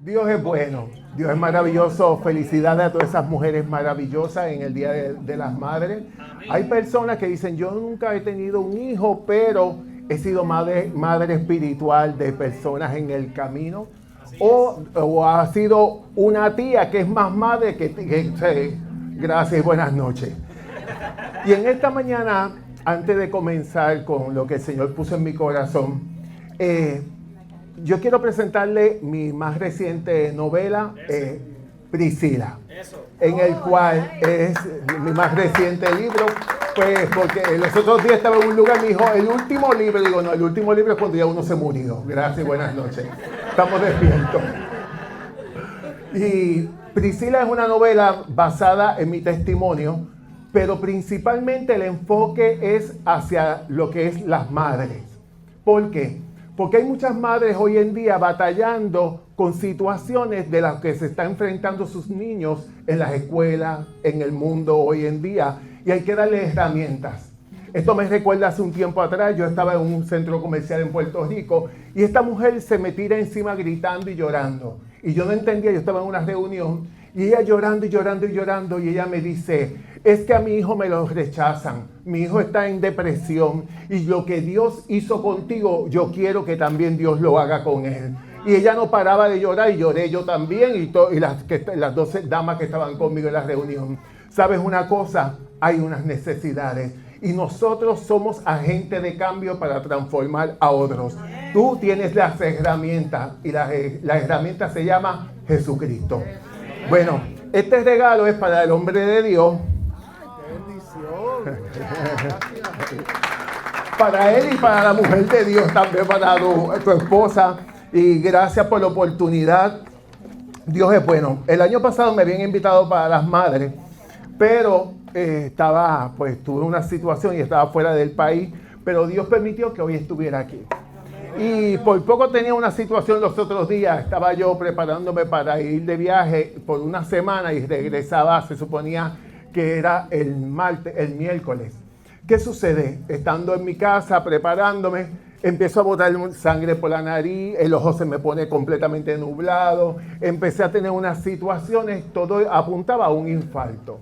Dios es bueno, Dios es maravilloso. Felicidades a todas esas mujeres maravillosas en el Día de las Madres. Hay personas que dicen, yo nunca he tenido un hijo, pero he sido madre espiritual de personas en el camino. O ha sido una tía que es más madre gracias y buenas noches. Y en esta mañana, antes de comenzar con lo que el Señor puso en mi corazón, yo quiero presentarle mi más reciente novela, Priscila, en el cual es mi más reciente libro, pues porque los otros días estaba en un lugar y me dijo, el último libro, digo, no, el último libro es cuando ya uno se murió. Gracias y buenas noches. Estamos despiertos. Y Priscila es una novela basada en mi testimonio, pero principalmente el enfoque es hacia lo que es las madres. ¿Por qué? Porque hay muchas madres hoy en día batallando con situaciones de las que se están enfrentando sus niños en las escuelas, en el mundo hoy en día, y hay que darle herramientas. Esto me recuerda hace un tiempo atrás, yo estaba en un centro comercial en Puerto Rico y esta mujer se me tira encima gritando y llorando. Y yo no entendía, yo estaba en una reunión y ella llorando y llorando y llorando y ella me dice, es que a mi hijo me lo rechazan, mi hijo está en depresión y lo que Dios hizo contigo, yo quiero que también Dios lo haga con él. Y ella no paraba de llorar y lloré yo también y las 12 damas que estaban conmigo en la reunión. ¿Sabes una cosa? Hay unas necesidades y nosotros somos agentes de cambio para transformar a otros. Tú tienes las herramientas y la herramienta se llama Jesucristo. Bueno, este regalo es para el hombre de Dios. Para él y para la mujer de Dios, también para tu esposa. Y gracias por la oportunidad. Dios es bueno. El año pasado me habían invitado para las madres, pero tuve una situación y estaba fuera del país, pero Dios permitió que hoy estuviera aquí. Y por poco tenía una situación los otros días, estaba yo preparándome para ir de viaje por una semana y regresaba, se suponía que era el miércoles. ¿Qué sucede? Estando en mi casa preparándome, empiezo a botar sangre por la nariz, el ojo se me pone completamente nublado, empecé a tener unas situaciones, todo apuntaba a un infarto.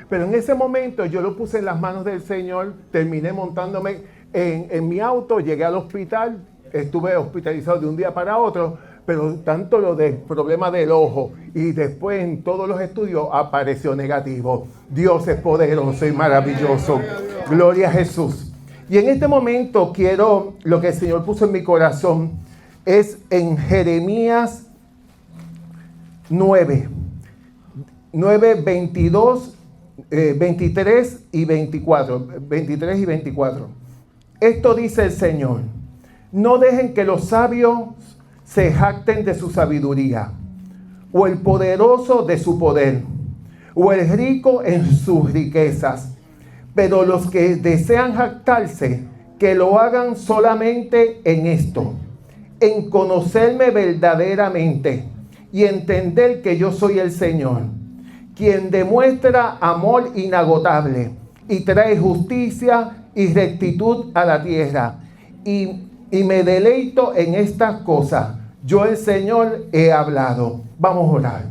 Pero en ese momento yo lo puse en las manos del Señor, terminé montándome en mi auto, llegué al hospital, estuve hospitalizado de un día para otro, pero tanto lo del problema del ojo y después en todos los estudios apareció negativo. Dios es poderoso y maravilloso. Gloria a Jesús. Y en este momento lo que el Señor puso en mi corazón es en Jeremías 9, 22, 23 y 24. 23 y 24. Esto dice el Señor. No dejen que los sabios se jacten de su sabiduría, o el poderoso de su poder, o el rico en sus riquezas. Pero los que desean jactarse, que lo hagan solamente en esto, en conocerme verdaderamente y entender que yo soy el Señor, quien demuestra amor inagotable y trae justicia y rectitud a la tierra. Y me deleito en estas cosas. Yo el Señor he hablado. Vamos a orar.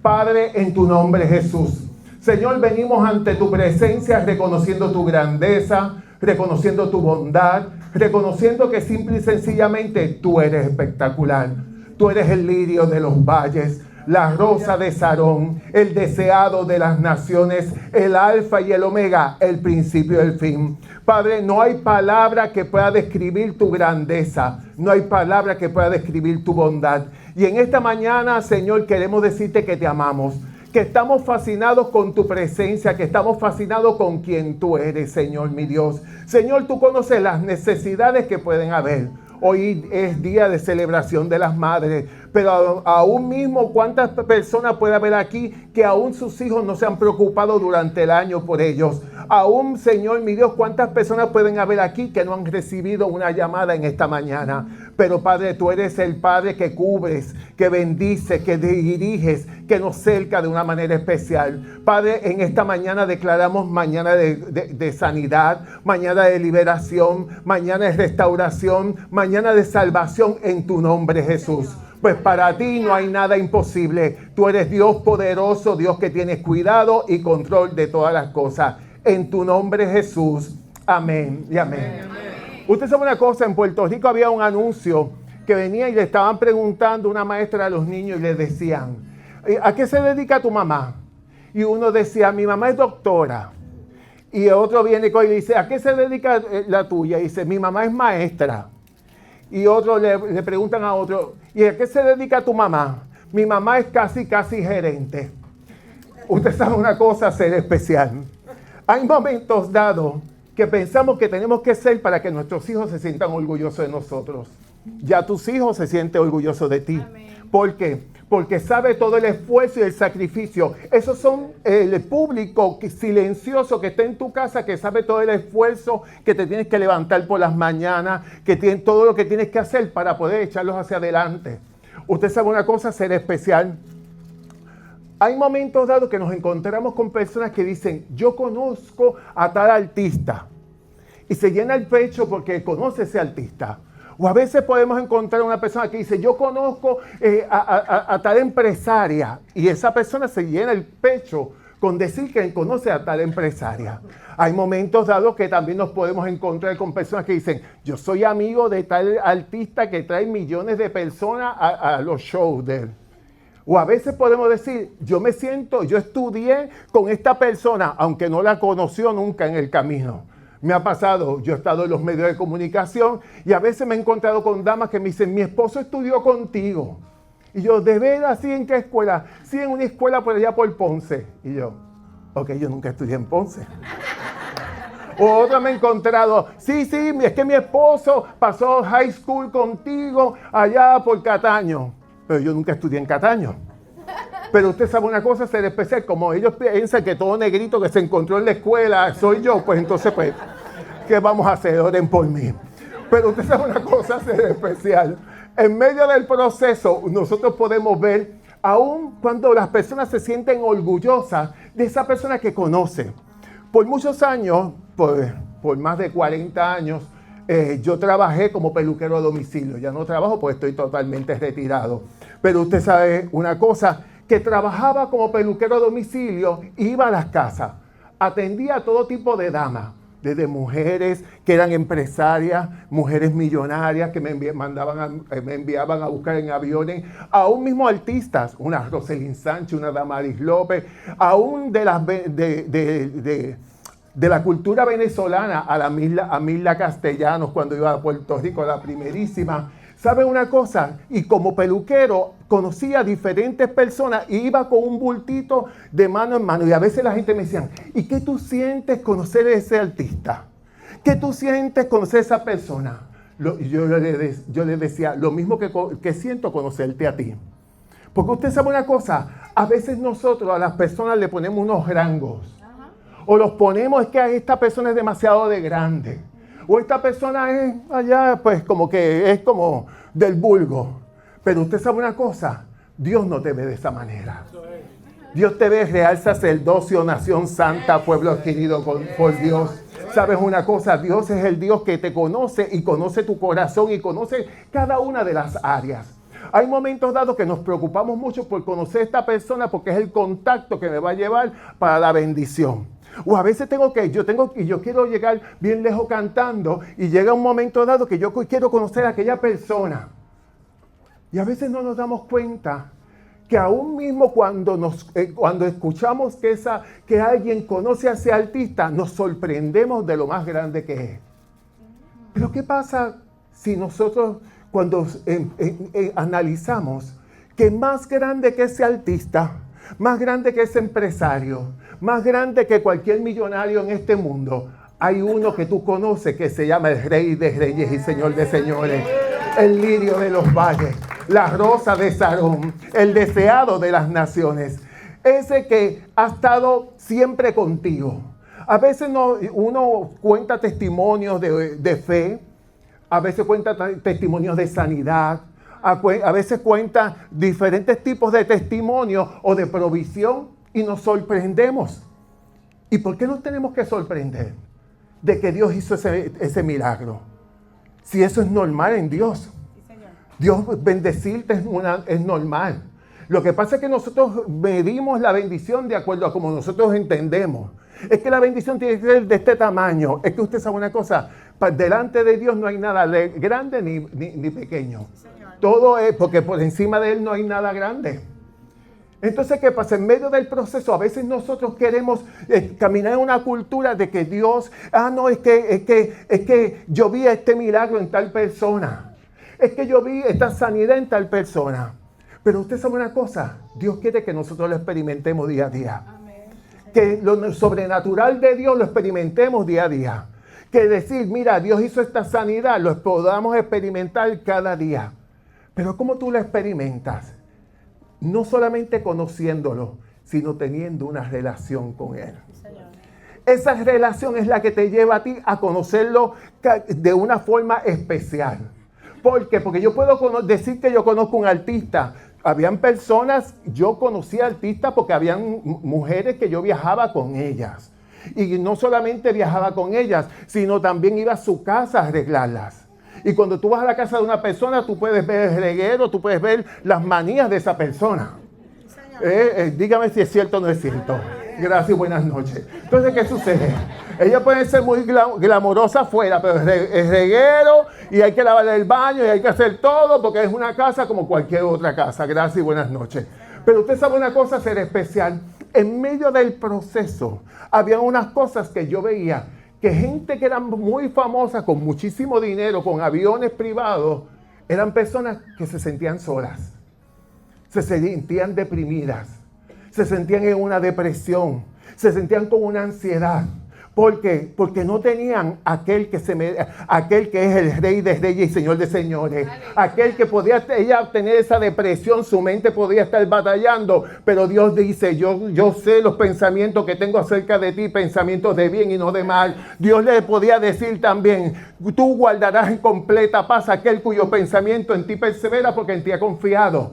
Padre, en tu nombre Jesús. Señor, venimos ante tu presencia reconociendo tu grandeza, reconociendo tu bondad, reconociendo que simple y sencillamente tú eres espectacular. Tú eres el lirio de los valles, la rosa de Sarón, el deseado de las naciones, el alfa y el omega, el principio y el fin. Padre, no hay palabra que pueda describir tu grandeza, no hay palabra que pueda describir tu bondad. Y en esta mañana, Señor, queremos decirte que te amamos, que estamos fascinados con tu presencia, que estamos fascinados con quien tú eres, Señor, mi Dios. Señor, tú conoces las necesidades que pueden haber. Hoy es día de celebración de las madres, pero aún mismo, ¿cuántas personas puede haber aquí que aún sus hijos no se han preocupado durante el año por ellos? Aún, Señor, mi Dios, ¿cuántas personas pueden haber aquí que no han recibido una llamada en esta mañana? Pero, Padre, tú eres el Padre que cubres, que bendices, que diriges, que nos cerca de una manera especial. Padre, en esta mañana declaramos mañana de sanidad, mañana de liberación, mañana de restauración, mañana de salvación en tu nombre, Jesús. Pues para ti no hay nada imposible. Tú eres Dios poderoso, Dios que tienes cuidado y control de todas las cosas. En tu nombre, Jesús. Amén y amén. Usted sabe una cosa, en Puerto Rico había un anuncio que venía y le estaban preguntando una maestra a los niños y les decían, ¿a qué se dedica tu mamá? Y uno decía, mi mamá es doctora. Y otro viene y dice, ¿a qué se dedica la tuya? Y dice, mi mamá es maestra. Y otro le preguntan a otro, ¿y a qué se dedica tu mamá? Mi mamá es casi gerente. Usted sabe una cosa, ser especial. Hay momentos dados que pensamos que tenemos que ser para que nuestros hijos se sientan orgullosos de nosotros. Ya tus hijos se sienten orgullosos de ti. Amén. ¿Por qué? Porque sabe todo el esfuerzo y el sacrificio. Esos son el público silencioso que está en tu casa, que sabe todo el esfuerzo que te tienes que levantar por las mañanas, que tiene todo lo que tienes que hacer para poder echarlos hacia adelante. Usted sabe una cosa, ser especial. Hay momentos dados que nos encontramos con personas que dicen, yo conozco a tal artista. Y se llena el pecho porque conoce a ese artista. O a veces podemos encontrar una persona que dice, yo conozco a tal empresaria. Y esa persona se llena el pecho con decir que conoce a tal empresaria. Hay momentos dados que también nos podemos encontrar con personas que dicen, yo soy amigo de tal artista que trae millones de personas a los shows de él. O a veces podemos decir, yo estudié con esta persona, aunque no la conoció nunca en el camino. Me ha pasado, yo he estado en los medios de comunicación y a veces me he encontrado con damas que me dicen, mi esposo estudió contigo. Y yo, ¿de veras? ¿Sí en qué escuela? Sí, en una escuela por allá por Ponce. Y yo, ok, yo nunca estudié en Ponce. O otra me he encontrado, sí, es que mi esposo pasó high school contigo allá por Cataño. Pero yo nunca estudié en Cataño. Pero usted sabe una cosa, ser especial, como ellos piensan que todo negrito que se encontró en la escuela soy yo, pues entonces, pues, ¿qué vamos a hacer? Oren por mí. Pero usted sabe una cosa, ser especial. En medio del proceso, nosotros podemos ver, aun cuando las personas se sienten orgullosas de esa persona que conoce. Por muchos años, por más de 40 años, yo trabajé como peluquero a domicilio. Ya no trabajo porque estoy totalmente retirado. Pero usted sabe una cosa, que trabajaba como peluquero a domicilio, iba a las casas, atendía a todo tipo de damas, desde mujeres que eran empresarias, mujeres millonarias que me enviaban a buscar en aviones, aún mismo artistas, una Roselyn Sánchez, una Damaris López, aún de la cultura venezolana, a Mirla Castellanos cuando iba a Puerto Rico, la primerísima. ¿Sabe una cosa? Y como peluquero conocía a diferentes personas y iba con un bultito de mano en mano. Y a veces la gente me decía, ¿y qué tú sientes conocer a ese artista? ¿Qué tú sientes conocer a esa persona? Yo le decía, lo mismo que siento conocerte a ti. Porque usted sabe una cosa, a veces nosotros a las personas le ponemos unos rangos. O los ponemos, es que esta persona es demasiado de grande. O esta persona es allá, pues como que es como del vulgo. Pero usted sabe una cosa, Dios no te ve de esa manera. Dios te ve real sacerdocio, nación santa, pueblo adquirido por Dios. ¿Sabes una cosa? Dios es el Dios que te conoce y conoce tu corazón y conoce cada una de las áreas. Hay momentos dados que nos preocupamos mucho por conocer a esta persona porque es el contacto que me va a llevar para la bendición. O a veces yo quiero llegar bien lejos cantando y llega un momento dado que yo quiero conocer a aquella persona. Y a veces no nos damos cuenta que aún mismo cuando escuchamos que alguien conoce a ese artista, nos sorprendemos de lo más grande que es. Pero ¿qué pasa si nosotros cuando analizamos que más grande que ese artista, más grande que ese empresario, más grande que cualquier millonario en este mundo, hay uno que tú conoces que se llama el Rey de Reyes y Señor de Señores, el lirio de los valles, la rosa de Sarón, el deseado de las naciones, ese que ha estado siempre contigo. A veces uno cuenta testimonios de fe, a veces cuenta testimonios de sanidad, a veces cuenta diferentes tipos de testimonios o de provisión y nos sorprendemos. ¿Y por qué nos tenemos que sorprender de que Dios hizo ese milagro? Si eso es normal en Dios. Dios bendecirte es normal. Lo que pasa es que nosotros medimos la bendición de acuerdo a como nosotros entendemos. Es que la bendición tiene que ser de este tamaño. Es que usted sabe una cosa, delante de Dios no hay nada grande ni pequeño. Todo es porque por encima de Él no hay nada grande. Entonces, ¿qué pasa? En medio del proceso, a veces nosotros queremos caminar en una cultura de que Dios, no, es que yo vi este milagro en tal persona. Es que yo vi esta sanidad en tal persona. Pero usted sabe una cosa, Dios quiere que nosotros lo experimentemos día a día. Amén. Que lo sobrenatural de Dios lo experimentemos día a día. Que decir, mira, Dios hizo esta sanidad, lo podamos experimentar cada día. Pero ¿cómo tú lo experimentas? No solamente conociéndolo, sino teniendo una relación con Él. Señor. Esa relación es la que te lleva a ti a conocerlo de una forma especial. ¿Por qué? Porque yo puedo decir que yo conozco un artista. Habían personas, yo conocía artistas porque habían mujeres que yo viajaba con ellas. Y no solamente viajaba con ellas, sino también iba a su casa a arreglarlas. Y cuando tú vas a la casa de una persona, tú puedes ver el reguero, tú puedes ver las manías de esa persona. Dígame si es cierto o no es cierto. Gracias y buenas noches. Entonces, ¿qué sucede? Ellas pueden ser muy glamorosas afuera, pero es reguero y hay que lavar el baño y hay que hacer todo porque es una casa como cualquier otra casa. Gracias y buenas noches. Pero usted sabe una cosa, ser especial. En medio del proceso, había unas cosas que yo veía, que gente que eran muy famosas, con muchísimo dinero, con aviones privados, eran personas que se sentían solas, se sentían deprimidas, se sentían en una depresión, se sentían con una ansiedad. ¿Por qué? Porque no tenían aquel que es el Rey de Reyes y Señor de Señores. Aquel que podía ella tener esa depresión, su mente podía estar batallando, pero Dios dice, yo sé los pensamientos que tengo acerca de ti, pensamientos de bien y no de mal. Dios le podía decir también, tú guardarás en completa paz aquel cuyo pensamiento en ti persevera porque en ti ha confiado.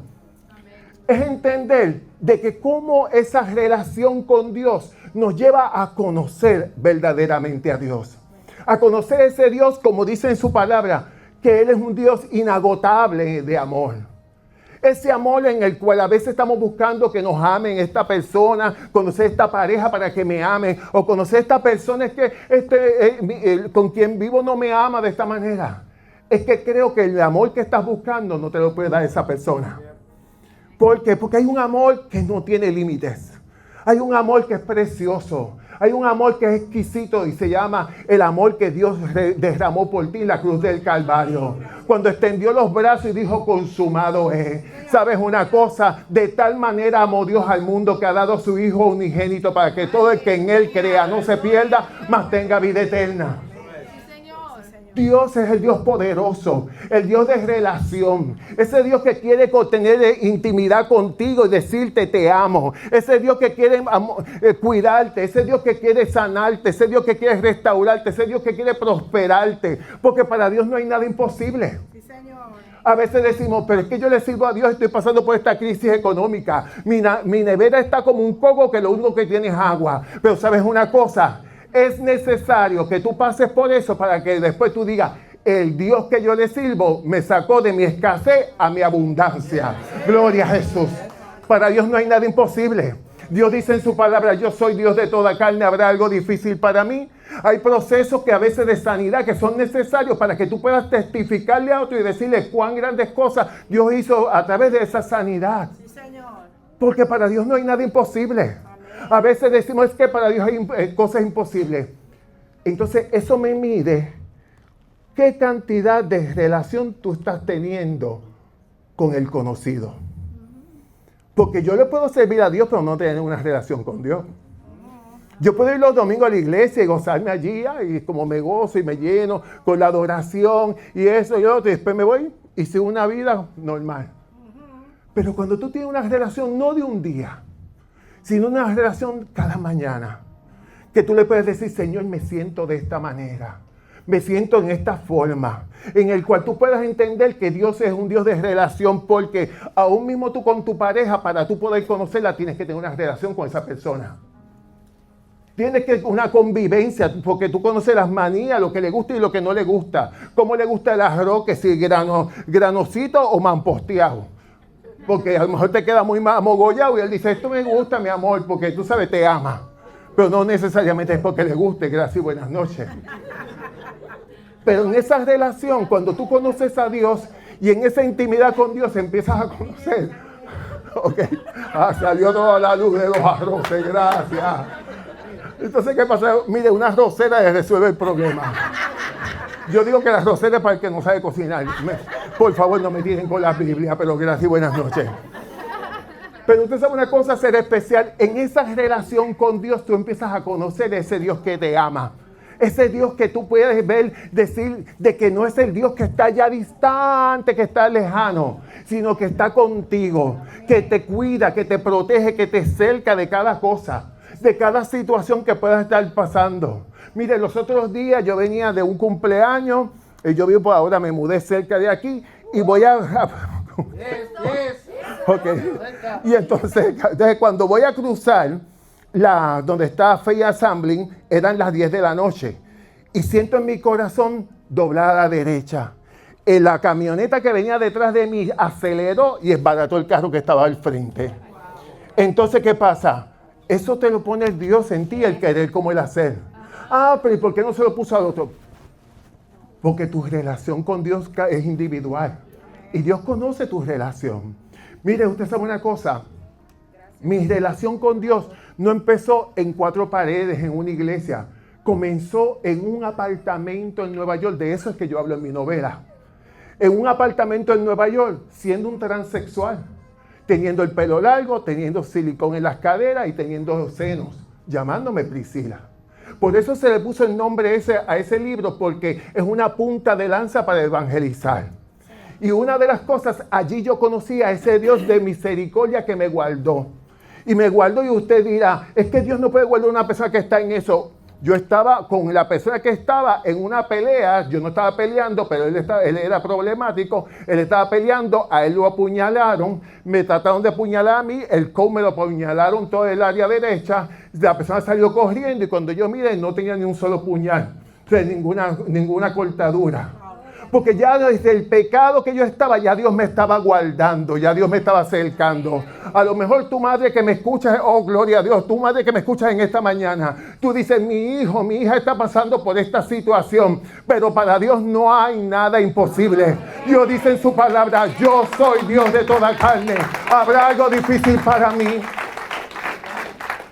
Es entender de que cómo esa relación con Dios nos lleva a conocer verdaderamente a Dios. A conocer ese Dios, como dice en su palabra, que Él es un Dios inagotable de amor. Ese amor en el cual a veces estamos buscando que nos amen esta persona, conocer esta pareja para que me ame, o conocer esta persona es que con quien vivo no me ama de esta manera. Es que creo que el amor que estás buscando no te lo puede dar esa persona. ¿Por qué? Porque hay un amor que no tiene límites. Hay un amor que es precioso. Hay un amor que es exquisito y se llama el amor que Dios derramó por ti en la cruz del Calvario. Cuando extendió los brazos y dijo, consumado es. ¿Sabes una cosa? De tal manera amó Dios al mundo que ha dado a su Hijo unigénito para que todo el que en Él crea no se pierda, mas tenga vida eterna. Dios es el Dios poderoso, el Dios de relación. Ese Dios que quiere tener intimidad contigo y decirte te amo. Ese Dios que quiere cuidarte, ese Dios que quiere sanarte, ese Dios que quiere restaurarte, ese Dios que quiere prosperarte. Porque para Dios no hay nada imposible. Sí, Señor. A veces decimos, pero es que yo le sirvo a Dios, estoy pasando por esta crisis económica. Mi nevera está como un coco que lo único que tiene es agua. Pero ¿sabes una cosa? Es necesario que tú pases por eso para que después tú digas, el Dios que yo le sirvo me sacó de mi escasez a mi abundancia. Gloria a Jesús. Para Dios no hay nada imposible. Dios dice en su palabra, yo soy Dios de toda carne, ¿habrá algo difícil para mí? Hay procesos que a veces de sanidad que son necesarios para que tú puedas testificarle a otro y decirle cuán grandes cosas Dios hizo a través de esa sanidad. Sí, Señor. Porque para Dios no hay nada imposible. A veces decimos es que para Dios hay cosas imposibles. Entonces eso me mide qué cantidad de relación tú estás teniendo con el conocido. Porque yo le puedo servir a Dios pero no tener una relación con Dios. Yo puedo ir los domingos a la iglesia y gozarme allí y como me gozo y me lleno con la adoración y eso y otro y después me voy y sigo una vida normal. Pero cuando tú tienes una relación no de un día, sino una relación cada mañana, que tú le puedes decir, Señor, me siento de esta manera, me siento en esta forma, en el cual tú puedas entender que Dios es un Dios de relación, porque aún mismo tú con tu pareja, para tú poder conocerla, tienes que tener una relación con esa persona. Tienes que una convivencia, porque tú conoces las manías, lo que le gusta y lo que no le gusta. Cómo le gusta el arroz, que si granosito o mamposteado. Porque a lo mejor te queda muy amogollado y él dice, esto me gusta, mi amor, porque tú sabes, te ama. Pero no necesariamente es porque le guste. Gracias y buenas noches. Pero en esa relación, cuando tú conoces a Dios y en esa intimidad con Dios empiezas a conocer. Ok, salió toda la luz de los arroces, gracias. Entonces, ¿qué pasa? Mire, una arrocera le resuelve el problema. Yo digo que la arrocera es para el que no sabe cocinar. Por favor, no me tiren con la Biblia, pero gracias y buenas noches. Pero usted sabe una cosa, ser especial. En esa relación con Dios, tú empiezas a conocer ese Dios que te ama. Ese Dios que tú puedes ver, decir de que no es el Dios que está ya distante, que está lejano, sino que está contigo, que te cuida, que te protege, que te cerca de cada cosa, de cada situación que puedas estar pasando. Mire, los otros días yo venía de un cumpleaños, yo vivo por ahora, me mudé cerca de aquí y voy a... Okay. Y entonces cuando voy a cruzar donde está Faith Assembly, eran las 10 de la noche. Y siento en mi corazón doblar a la derecha. La camioneta que venía detrás de mí aceleró y esbarató el carro que estaba al frente. Entonces, ¿qué pasa? Eso te lo pone Dios en ti, el querer como el hacer. Pero ¿y por qué no se lo puso al otro? Porque tu relación con Dios es individual. Y Dios conoce tu relación. Mire, usted sabe una cosa. Mi relación con Dios no empezó en 4 paredes, en una iglesia. Comenzó en un apartamento en Nueva York. De eso es que yo hablo en mi novela. En un apartamento en Nueva York, siendo un transexual. Teniendo el pelo largo, teniendo silicón en las caderas y teniendo senos. Llamándome Priscila. Por eso se le puso el nombre a ese libro, porque es una punta de lanza para evangelizar. Y una de las cosas, allí yo conocí a ese Dios de misericordia que me guardó. Y me guardó, y usted dirá, es que Dios no puede guardar a una persona que está en eso. Yo estaba con la persona que estaba en una pelea, yo no estaba peleando, pero él era problemático, él estaba peleando, a él lo apuñalaron, me trataron de apuñalar a mí, el coach me lo apuñalaron todo el área derecha, la persona salió corriendo y cuando yo miré no tenía ni un solo puñal, o sea, ninguna cortadura. Porque ya desde el pecado que yo estaba, ya Dios me estaba guardando, ya Dios me estaba acercando. A lo mejor tu madre que me escucha, oh gloria a Dios, tu madre que me escucha en esta mañana, tú dices, mi hijo, mi hija está pasando por esta situación, pero para Dios no hay nada imposible. Dios dice en su palabra, yo soy Dios de toda carne, ¿habrá algo difícil para mí?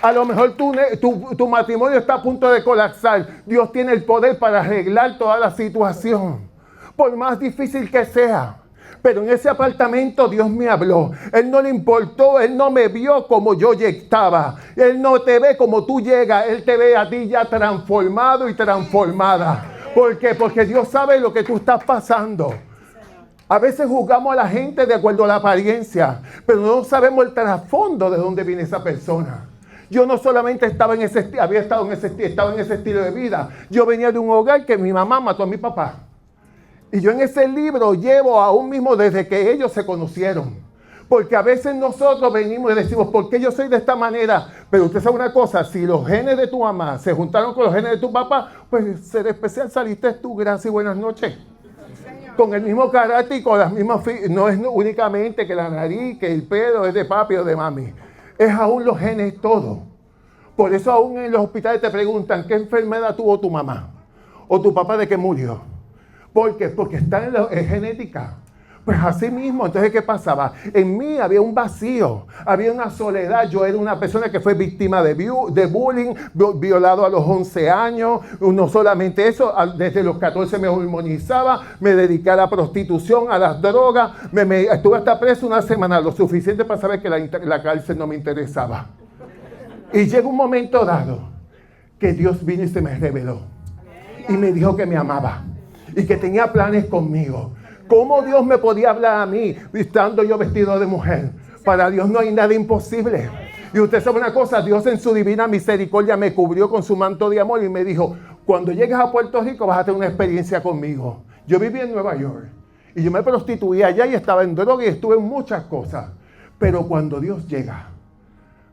A lo mejor tu matrimonio está a punto de colapsar. Dios tiene el poder para arreglar toda la situación. Por más difícil que sea. Pero en ese apartamento Dios me habló. Él no le importó, Él no me vio como yo estaba. Él no te ve como tú llegas, Él te ve a ti ya transformado y transformada. ¿Por qué? Porque Dios sabe lo que tú estás pasando. A veces juzgamos a la gente de acuerdo a la apariencia, pero no sabemos el trasfondo de dónde viene esa persona. Yo no solamente estaba en ese estilo de vida. Yo venía de un hogar que mi mamá mató a mi papá. Y yo en ese libro llevo aún mismo desde que ellos se conocieron. Porque a veces nosotros venimos y decimos, ¿por qué yo soy de esta manera? Pero usted sabe una cosa, si los genes de tu mamá se juntaron con los genes de tu papá, pues ser especial saliste tú, gracias y buenas noches. Con el mismo carácter y con las mismas... No es únicamente que la nariz, que el pelo es de papi o de mami. Es aún los genes todo. Por eso aún en los hospitales te preguntan, ¿qué enfermedad tuvo tu mamá? O tu papá, ¿de qué murió? ¿Por qué? Porque está en genética. Pues así mismo, entonces ¿qué pasaba? En mí había un vacío, había una soledad. Yo era una persona que fue víctima de bullying, violado a los 11 años. No solamente eso, desde los 14 me hormonizaba, me dediqué a la prostitución, a las drogas. Estuve hasta preso una semana, lo suficiente para saber que la cárcel no me interesaba. Y llegó un momento dado que Dios vino y se me reveló. Y me dijo que me amaba. Y que tenía planes conmigo. ¿Cómo Dios me podía hablar a mí estando yo vestido de mujer? Para Dios no hay nada imposible. Y usted sabe una cosa, Dios en su divina misericordia me cubrió con su manto de amor y me dijo, cuando llegues a Puerto Rico vas a tener una experiencia conmigo. Yo viví en Nueva York y yo me prostituí allá y estaba en droga y estuve en muchas cosas. Pero cuando Dios llega,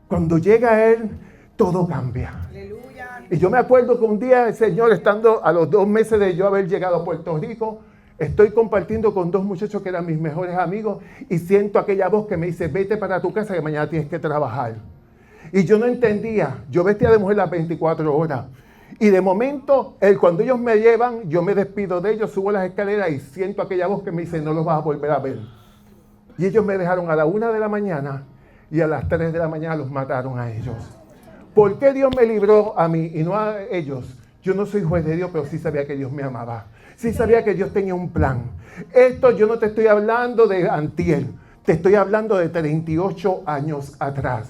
cuando llega Él, todo cambia. Aleluya. Y yo me acuerdo que un día el Señor, estando a los 2 meses de yo haber llegado a Puerto Rico, estoy compartiendo con 2 muchachos que eran mis mejores amigos y siento aquella voz que me dice, vete para tu casa que mañana tienes que trabajar. Y yo no entendía, yo vestía de mujer las 24 horas. Y de momento, cuando ellos me llevan, yo me despido de ellos, subo las escaleras y siento aquella voz que me dice, no los vas a volver a ver. Y ellos me dejaron a la 1 de la mañana y a las 3 de la mañana los mataron a ellos. ¿Por qué Dios me libró a mí y no a ellos? Yo no soy juez de Dios, pero sí sabía que Dios me amaba. Sí sabía que Dios tenía un plan. Esto yo no te estoy hablando de antier, te estoy hablando de 38 años atrás.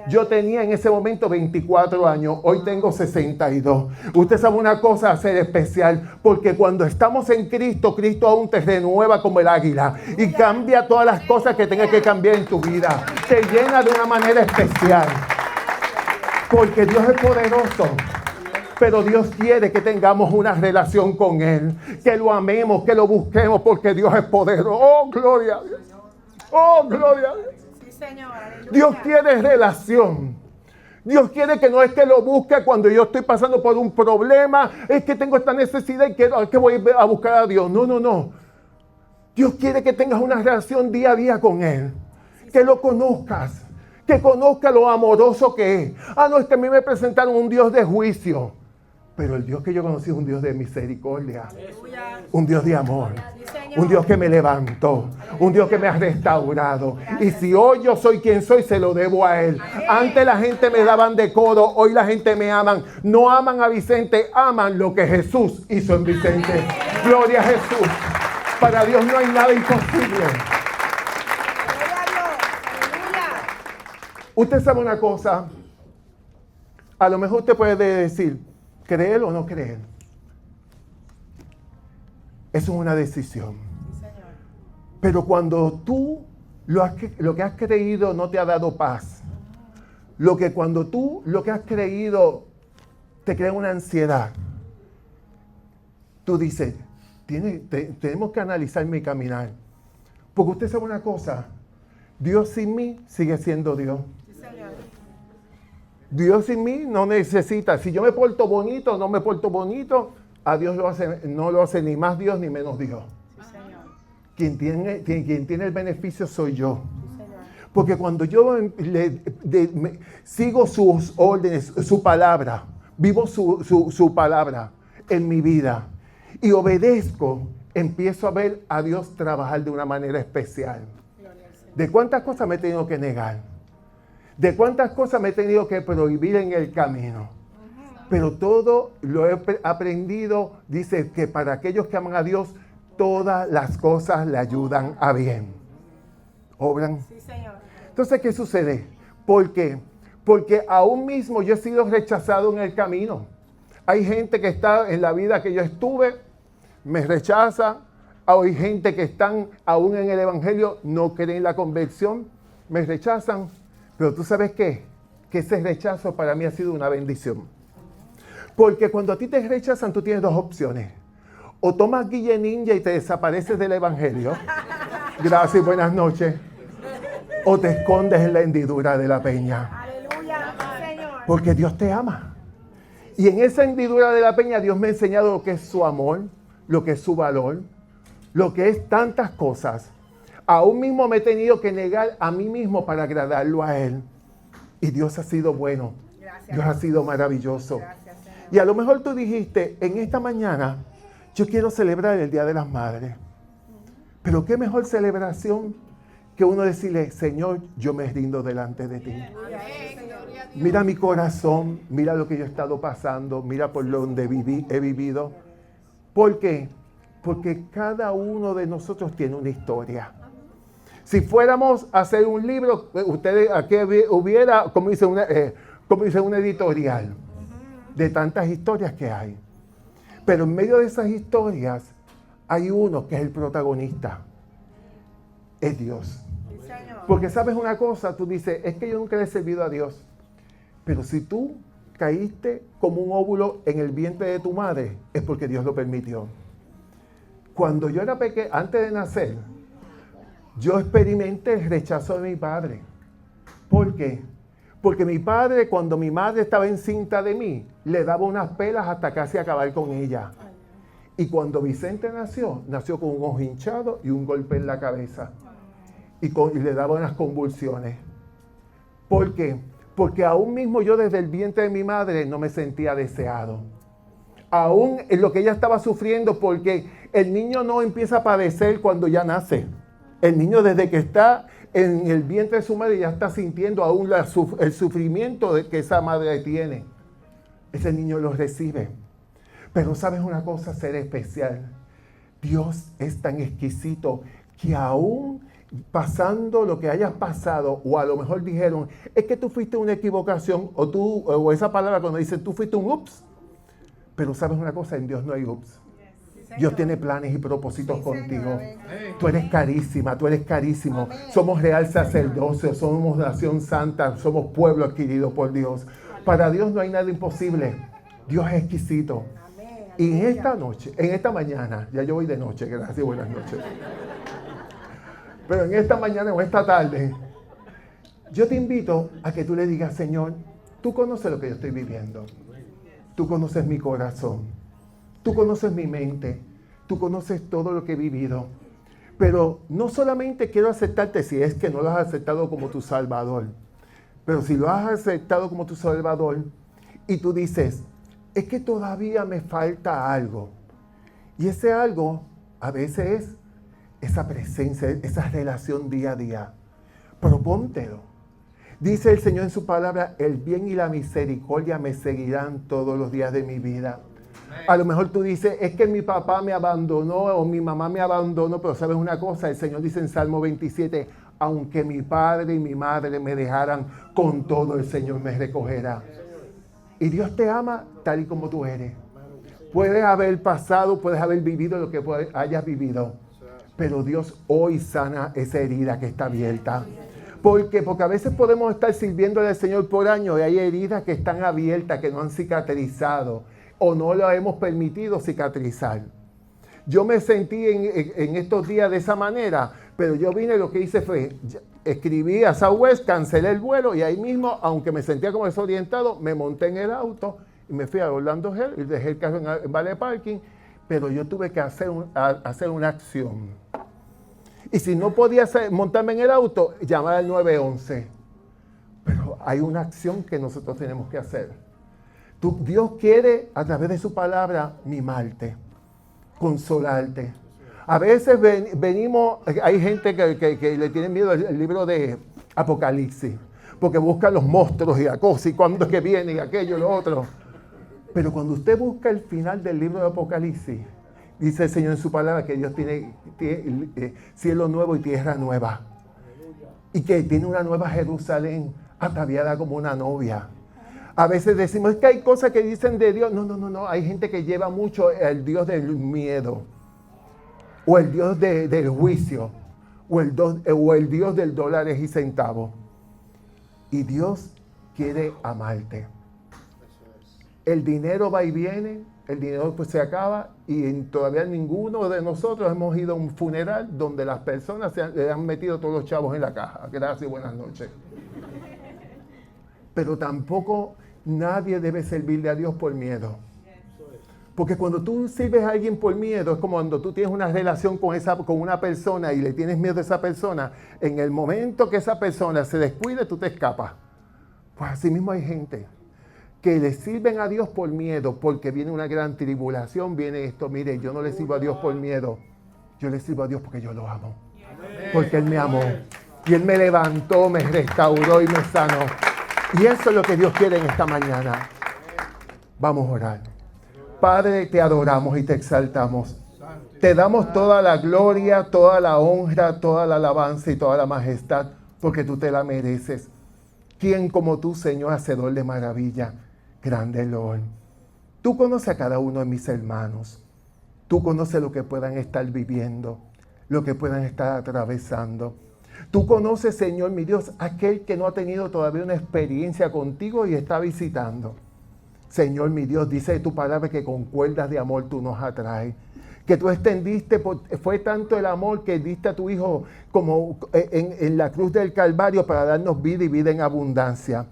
Yo tenía en ese momento 24 años, hoy tengo 62. Usted sabe una cosa, hacer especial, porque cuando estamos en Cristo, Cristo aún te renueva como el águila y cambia todas las cosas que tenga que cambiar en tu vida. Te llena de una manera especial, porque Dios es poderoso. Pero Dios quiere que tengamos una relación con Él, que lo amemos, que lo busquemos, porque Dios es poderoso. ¡Oh, gloria a Dios! ¡Oh, gloria a Dios! Señor, Dios quiere relación. Dios quiere que no es que lo busque cuando yo estoy pasando por un problema, es que tengo esta necesidad y que voy a buscar a Dios. No, no, no. Dios quiere que tengas una relación día a día con Él, que lo conozcas, que conozca lo amoroso que es. Ah, no, es que a mí me presentaron un Dios de juicio, pero el Dios que yo conocí es un Dios de misericordia, un Dios de amor. Un Dios que me levantó, un Dios que me ha restaurado. Y si hoy yo soy quien soy, se lo debo a Él. Antes la gente me daban de codo, hoy la gente me aman. No aman a Vicente, aman lo que Jesús hizo en Vicente. Gloria a Jesús. Para Dios no hay nada imposible. Usted sabe una cosa, a lo mejor usted puede decir, ¿creer o no creer? Eso es una decisión. Sí, Señor. Pero cuando tú lo que has creído no te ha dado paz, cuando tú lo que has creído te crea una ansiedad, tú dices, tenemos que analizar mi caminar. Porque usted sabe una cosa, Dios sin mí sigue siendo Dios. Sí, Señor. Dios sin mí no necesita. Si yo me porto bonito o no me porto bonito, a Dios no lo hace ni más Dios ni menos Dios. Sí, Señor. Quien tiene el beneficio soy yo. Sí, Señor. Porque cuando yo sigo sus órdenes, su palabra, vivo su palabra en mi vida y obedezco, empiezo a ver a Dios trabajar de una manera especial. Gloria al Señor. ¿De cuántas cosas me he tenido que negar? ¿De cuántas cosas me he tenido que prohibir en el camino? Pero todo lo he aprendido, dice que para aquellos que aman a Dios, todas las cosas le ayudan a bien. ¿Obran? Sí, Señor. Entonces, ¿qué sucede? ¿Por qué? Porque aún mismo yo he sido rechazado en el camino. Hay gente que está en la vida que yo estuve, me rechaza. Hay gente que están aún en el Evangelio, no creen en la conversión, me rechazan. Pero ¿tú sabes qué? Que ese rechazo para mí ha sido una bendición. Porque cuando a ti te rechazan, tú tienes 2 opciones. O tomas guille ninja y te desapareces del Evangelio. Gracias y buenas noches. O te escondes en la hendidura de la peña. Aleluya, Señor. Porque Dios te ama. Y en esa hendidura de la peña Dios me ha enseñado lo que es su amor, lo que es su valor, lo que es tantas cosas. Aún mismo me he tenido que negar a mí mismo para agradarlo a Él. Y Dios ha sido bueno. Gracias. Dios ha sido maravilloso. Gracias, Señor. Y a lo mejor tú dijiste, en esta mañana yo quiero celebrar el Día de las Madres. Pero qué mejor celebración que uno decirle, Señor, yo me rindo delante de ti. Mira mi corazón, mira lo que yo he estado pasando, mira por donde he vivido. ¿Por qué? Porque cada uno de nosotros tiene una historia. Si fuéramos a hacer un libro, ustedes aquí hubiera, como dice una editorial, de tantas historias que hay. Pero en medio de esas historias hay uno que es el protagonista. Es Dios. Sí, Señor. Porque sabes una cosa, tú dices, es que yo nunca le he servido a Dios. Pero si tú caíste como un óvulo en el vientre de tu madre, es porque Dios lo permitió. Cuando yo era pequeño, antes de nacer, yo experimenté el rechazo de mi padre. ¿Por qué? Porque mi padre, cuando mi madre estaba encinta de mí, le daba unas pelas hasta casi acabar con ella. Y cuando Vicente nació con un ojo hinchado y un golpe en la cabeza. Y le daba unas convulsiones. ¿Por qué? Porque aún mismo yo desde el vientre de mi madre no me sentía deseado. Aún en lo que ella estaba sufriendo, porque el niño no empieza a padecer cuando ya nace. El niño desde que está en el vientre de su madre ya está sintiendo aún el sufrimiento que esa madre tiene. Ese niño lo recibe. Pero ¿sabes una cosa? Ser especial. Dios es tan exquisito que aún pasando lo que hayas pasado, o a lo mejor dijeron, es que tú fuiste una equivocación, o esa palabra cuando dicen, tú fuiste un ups. Pero ¿sabes una cosa? En Dios no hay ups. Dios tiene planes y propósitos contigo. Tú eres carísima, tú eres carísimo. Somos real sacerdocio, somos nación santa, somos pueblo adquirido por Dios. Para Dios no hay nada imposible. Dios es exquisito. Y en esta noche, en esta mañana, ya yo voy de noche, gracias y buenas noches. Pero en esta mañana o esta tarde, yo te invito a que tú le digas, Señor, tú conoces lo que yo estoy viviendo. Tú conoces mi corazón. Tú conoces mi mente, tú conoces todo lo que he vivido, pero no solamente quiero aceptarte si es que no lo has aceptado como tu Salvador, pero si lo has aceptado como tu Salvador y tú dices, es que todavía me falta algo, y ese algo a veces es esa presencia, esa relación día a día, propóntelo. Dice el Señor en su palabra, el bien y la misericordia me seguirán todos los días de mi vida. A lo mejor tú dices, es que mi papá me abandonó o mi mamá me abandonó, pero ¿sabes una cosa? El Señor dice en Salmo 27, aunque mi padre y mi madre me dejaran, con todo el Señor me recogerá. Y Dios te ama tal y como tú eres. Puedes haber pasado, puedes haber vivido lo que hayas vivido, pero Dios hoy sana esa herida que está abierta. ¿Por qué? Porque a veces podemos estar sirviéndole al Señor por años y hay heridas que están abiertas, que no han cicatrizado, o no lo hemos permitido cicatrizar. Yo me sentí en estos días de esa manera, pero yo vine, lo que hice fue, escribí a Southwest, cancelé el vuelo y ahí mismo, aunque me sentía como desorientado, me monté en el auto y me fui a Orlando Head y dejé el carro en Valley Parking, pero yo tuve que hacer una acción. Y si no podía montarme en el auto, llamar al 911. Pero hay una acción que nosotros tenemos que hacer. Dios quiere, a través de su palabra, mimarte, consolarte. A veces venimos, hay gente que le tiene miedo al libro de Apocalipsis, porque buscan los monstruos y la cosa, y cuándo es que viene, y aquello, lo otro. Pero cuando usted busca el final del libro de Apocalipsis, dice el Señor en su palabra que Dios tiene cielo nuevo y tierra nueva. Y que tiene una nueva Jerusalén, ataviada como una novia. A veces decimos, es que hay cosas que dicen de Dios. No. Hay gente que lleva mucho el Dios del miedo. O el Dios del juicio. O el Dios del dólares y centavos. Y Dios quiere amarte. El dinero va y viene. El dinero pues se acaba. Y todavía ninguno de nosotros hemos ido a un funeral donde las personas le han metido todos los chavos en la caja. Gracias y buenas noches. Pero tampoco nadie debe servirle a Dios por miedo. Porque cuando tú sirves a alguien por miedo, es como cuando tú tienes una relación con una persona y le tienes miedo a esa persona, en el momento que esa persona se descuide, tú te escapas. Pues así mismo hay gente que le sirven a Dios por miedo, porque viene una gran tribulación, viene esto. Mire, yo no le sirvo a Dios por miedo, yo le sirvo a Dios porque yo lo amo. Porque Él me amó. Y Él me levantó, me restauró y me sanó. Y eso es lo que Dios quiere en esta mañana. Vamos a orar. Padre, te adoramos y te exaltamos. Te damos toda la gloria, toda la honra, toda la alabanza y toda la majestad, porque tú te la mereces. ¿Quién como tú, Señor, hacedor de maravilla? Grande Lord. Tú conoces a cada uno de mis hermanos. Tú conoces lo que puedan estar viviendo, lo que puedan estar atravesando. Tú conoces, Señor, mi Dios, aquel que no ha tenido todavía una experiencia contigo y está visitando. Señor, mi Dios, dice tu palabra que con cuerdas de amor tú nos atraes. Que tú extendiste, fue tanto el amor que diste a tu Hijo como en la cruz del Calvario para darnos vida y vida en abundancia.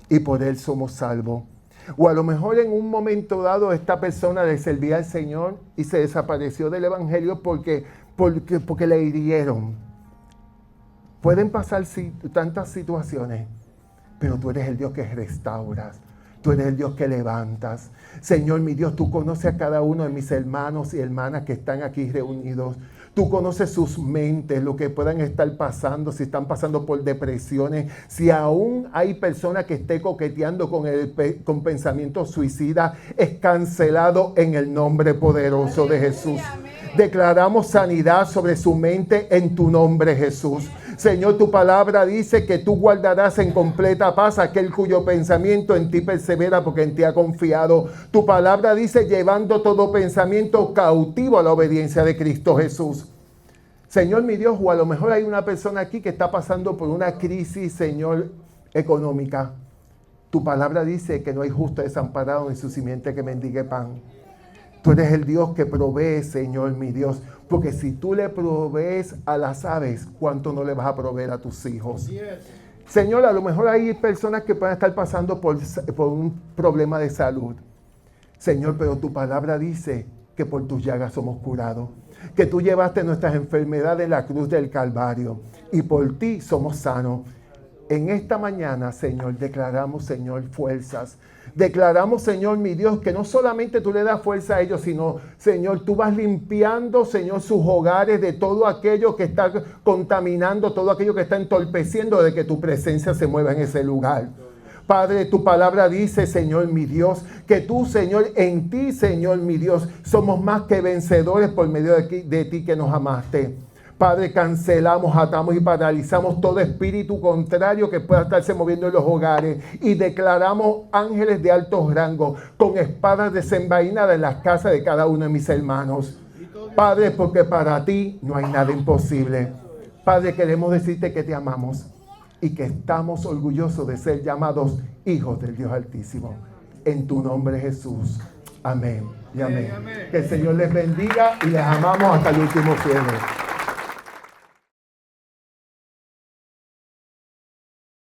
y por Él somos salvos. O a lo mejor en un momento dado esta persona le servía al Señor y se desapareció del Evangelio porque le hirieron. Pueden pasar tantas situaciones, pero tú eres el Dios que restauras. Tú eres el Dios que levantas. Señor, mi Dios, tú conoces a cada uno de mis hermanos y hermanas que están aquí reunidos. Tú conoces sus mentes, lo que puedan estar pasando, si están pasando por depresiones, si aún hay personas que estén coqueteando con pensamientos suicidas, es cancelado en el nombre poderoso de Jesús. Declaramos sanidad sobre su mente en tu nombre, Jesús. Señor, tu palabra dice que tú guardarás en completa paz aquel cuyo pensamiento en ti persevera porque en ti ha confiado. Tu palabra dice llevando todo pensamiento cautivo a la obediencia de Cristo Jesús. Señor, mi Dios, o a lo mejor hay una persona aquí que está pasando por una crisis, Señor, económica. Tu palabra dice que no hay justo desamparado ni su simiente que mendigue pan. Tú eres el Dios que provee, Señor, mi Dios. Porque si tú le provees a las aves, ¿cuánto no le vas a proveer a tus hijos? Señor, a lo mejor hay personas que pueden estar pasando por un problema de salud. Señor, pero tu palabra dice que por tus llagas somos curados. Que tú llevaste nuestras enfermedades en la cruz del Calvario. Y por ti somos sanos. En esta mañana, Señor, declaramos, Señor, fuerzas. Declaramos, Señor, mi Dios, que no solamente tú le das fuerza a ellos, sino, Señor, tú vas limpiando, Señor, sus hogares de todo aquello que está contaminando, todo aquello que está entorpeciendo de que tu presencia se mueva en ese lugar. Padre, tu palabra dice, Señor, mi Dios, que tú, Señor, en ti, Señor, mi Dios, somos más que vencedores por medio de ti que nos amaste. Padre, cancelamos, atamos y paralizamos todo espíritu contrario que pueda estarse moviendo en los hogares y declaramos ángeles de altos rangos con espadas desenvainadas en las casas de cada uno de mis hermanos. Padre, porque para ti no hay nada imposible. Padre, queremos decirte que te amamos y que estamos orgullosos de ser llamados hijos del Dios Altísimo. En tu nombre, Jesús. Amén y amén. Que el Señor les bendiga y les amamos hasta el último cielo.